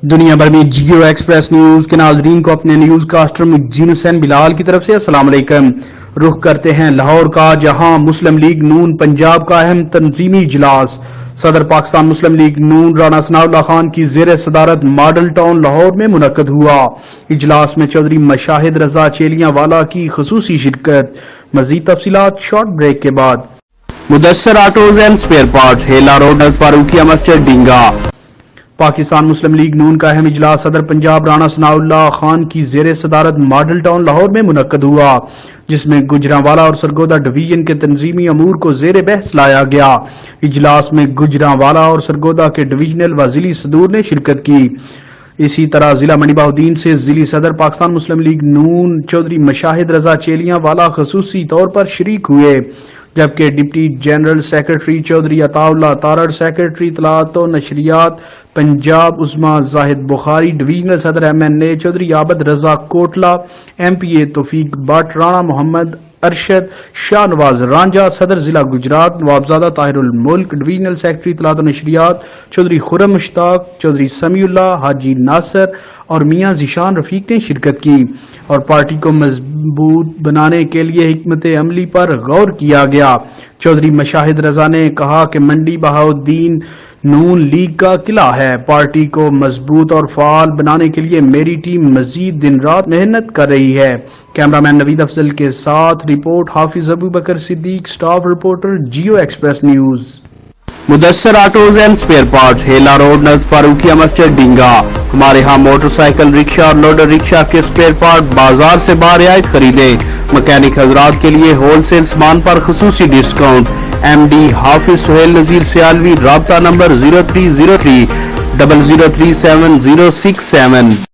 دنیا بھر میں جیو ایکسپریس نیوز کے ناظرین کو اپنے نیوز کاسٹر مجین حسین بلال کی طرف سے السلام علیکم۔ رخ کرتے ہیں لاہور کا، جہاں مسلم لیگ نون پنجاب کا اہم تنظیمی اجلاس صدر پاکستان مسلم لیگ نون رانا ثناء اللہ خان کی زیر صدارت ماڈل ٹاؤن لاہور میں منعقد ہوا۔ اجلاس میں چودھری مشاہد رضا چیلیاں والا کی خصوصی شرکت۔ مزید تفصیلات شارٹ بریک کے بعد۔ Mudassar autos and spare part, Hela road نزد فاروقیہ مسجد ڈینگا۔ پاکستان مسلم لیگ نون کا اہم اجلاس صدر پنجاب رانا ثناء اللہ خان کی زیر صدارت ماڈل ٹاؤن لاہور میں منعقد ہوا، جس میں گجرانوالہ اور سرگودا ڈویژن کے تنظیمی امور کو زیر بحث لایا گیا۔ اجلاس میں گجرانوالہ اور سرگودا کے ڈویژنل و ضلعی صدور نے شرکت کی۔ اسی طرح ضلع منڈی بہاؤدین سے ضلعی صدر پاکستان مسلم لیگ نون چودھری مشاہد رضا چیلیاں والا خصوصی طور پر شریک ہوئے، جبکہ ڈپٹی جنرل سیکرٹری چودھری عطا اللہ تارڑ، سیکرٹری اطلاعات و نشریات پنجاب عظما زاہد بخاری، ڈویژنل صدر ایم این اے چودھری عابد رضا کوٹلہ، ایم پی اے توفیق بٹ، رانا محمد ارشد، شاہ نواز رانجھا، صدر ضلع گجرات نوابزادہ طاہر الملک، ڈویژنل سیکرٹری اطلاعات و نشریات چودھری خرم مشتاق، چودھری سمیع اللہ، حاجی ناصر اور میاں ذیشان رفیق نے شرکت کی، اور پارٹی کو مضبوط بنانے کے لیے حکمت عملی پر غور کیا گیا۔ چودھری مشاہد رضا نے کہا کہ منڈی بہاؤدین نون لیگ کا قلعہ ہے۔ پارٹی کو مضبوط اور فعال بنانے کے لیے میری ٹیم مزید دن رات محنت کر رہی ہے۔ کیمرامین نوید افضل کے ساتھ report Hafiz Abubakar Siddique, staff reporter Geo express news. Mudassar autos and spare part, Hela road نزد فاروقیہ مسجد ڈینگا۔ ہمارے ہاں موٹر سائیکل، رکشہ اور لوڈر رکشہ کے اسپیئر پارٹ بازار سے برعایت خریدیں۔ مکینک حضرات کے لیے ہول سیل سامان پر خصوصی ڈسکاؤنٹ۔ ایم ڈی حافظ سہیل نذیر سیالوی، رابطہ نمبر 0303 0037 067۔